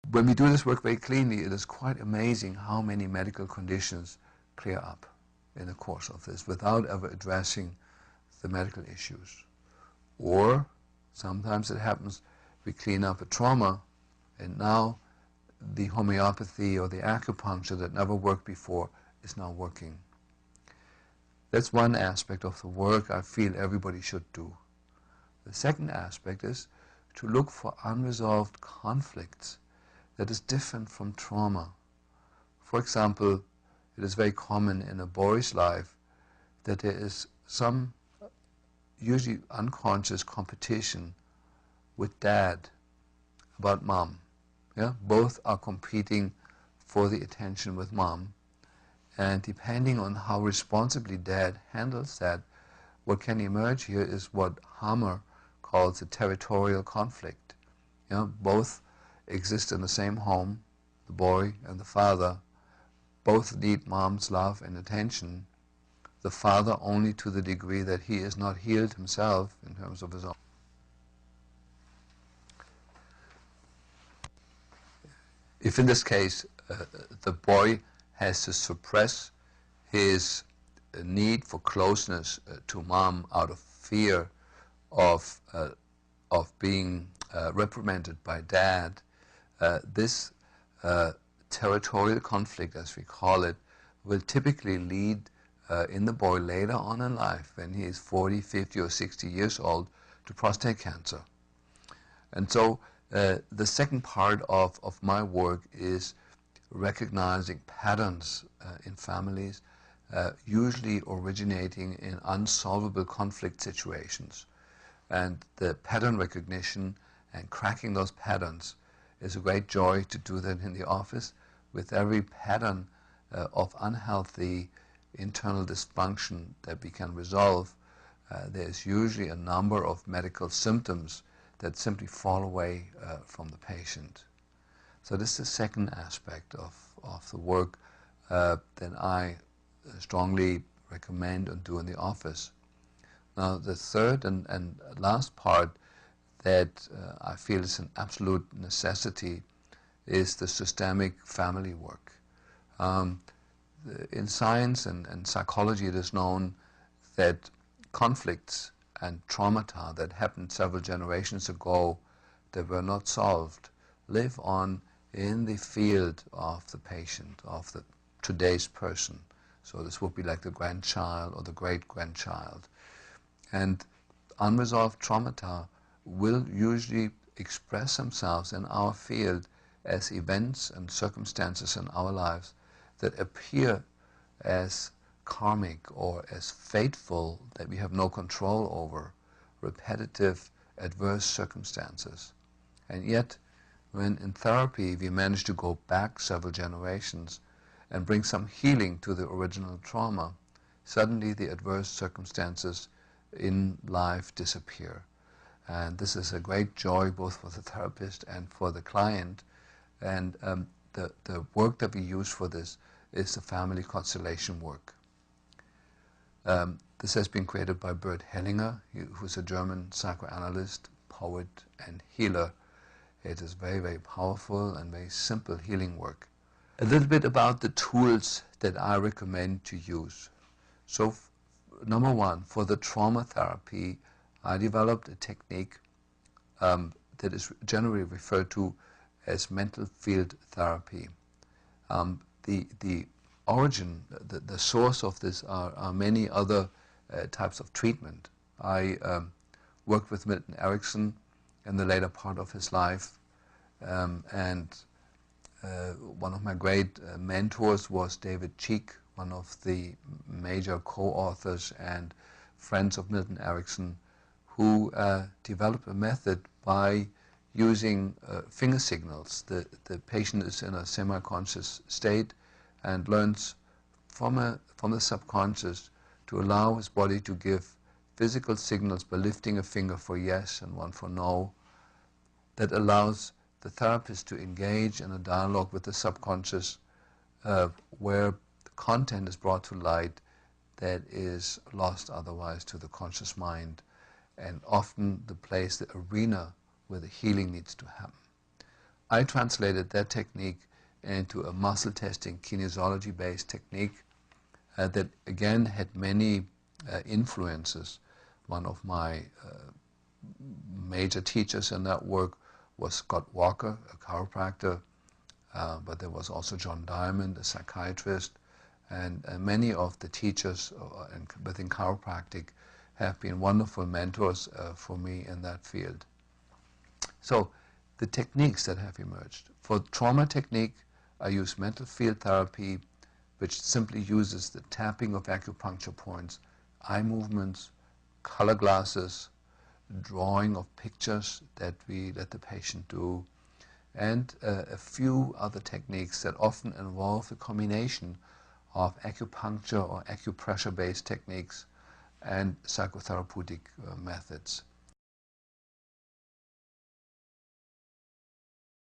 When we do this work very cleanly, it is quite amazing how many medical conditions clear up in the course of this without ever addressing the medical issues. Or sometimes it happens, we clean up a trauma, and now the homeopathy or the acupuncture that never worked before is now working. That's one aspect of the work I feel everybody should do. The second aspect is to look for unresolved conflicts that is different from trauma. For example, it is very common in a boy's life that there is some usually unconscious competition with dad about mom. Yeah? Both are competing for the attention with mom, and depending on how responsibly dad handles that, what can emerge here is what Hammer calls a territorial conflict. Both exist in the same home, the boy and the father. Both need mom's love and attention. The father only to the degree that he is not healed himself in terms of his own. If in this case the boy has to suppress his need for closeness to mom out of fear of being reprimanded by dad, this territorial conflict, as we call it, will typically lead in the boy later on in life, when he is 40, 50 or 60 years old, to prostate cancer. And so the second part of my work is recognizing patterns in families, usually originating in unsolvable conflict situations. And the pattern recognition and cracking those patterns is a great joy to do that in the office. With every pattern of unhealthy internal dysfunction that we can resolve, there's usually a number of medical symptoms that simply fall away from the patient. So this is the second aspect of the work that I strongly recommend and do in the office. Now the third and last part that I feel is an absolute necessity is the systemic family work. In science and psychology it is known that conflicts and traumata that happened several generations ago that were not solved live on in the field of the patient, of the today's person. So this would be like the grandchild or the great-grandchild. And unresolved traumata will usually express themselves in our field as events and circumstances in our lives that appear as karmic or as fateful, that we have no control over, repetitive, adverse circumstances. And yet, when in therapy we manage to go back several generations and bring some healing to the original trauma, suddenly the adverse circumstances in life disappear. And this is a great joy both for the therapist and for the client. And the work that we use for this is the family constellation work. This has been created by Bert Hellinger, who's a German psychoanalyst, poet, and healer. It is very, very powerful and very simple healing work. A little bit about the tools that I recommend to use. So, number one, for the trauma therapy, I developed a technique that is generally referred to as mental field therapy. The origin, the source of this are many other types of treatment. I worked with Milton Erickson in the later part of his life, and one of my great mentors was David Cheek, one of the major co-authors and friends of Milton Erickson, who developed a method by using finger signals. The patient is in a semi-conscious state and learns from the subconscious to allow his body to give physical signals by lifting a finger for yes and one for no, that allows the therapist to engage in a dialogue with the subconscious where the content is brought to light that is lost otherwise to the conscious mind, and often the place, the arena where the healing needs to happen. I translated that technique into a muscle testing kinesiology-based technique that again had many influences. One of my major teachers in that work was Scott Walker, a chiropractor, but there was also John Diamond, a psychiatrist, and many of the teachers within chiropractic have been wonderful mentors for me in that field. So the techniques that have emerged. For trauma technique, I use mental field therapy, which simply uses the tapping of acupuncture points, eye movements, color glasses, drawing of pictures that we let the patient do, and a few other techniques that often involve the combination of acupuncture or acupressure-based techniques and psychotherapeutic methods.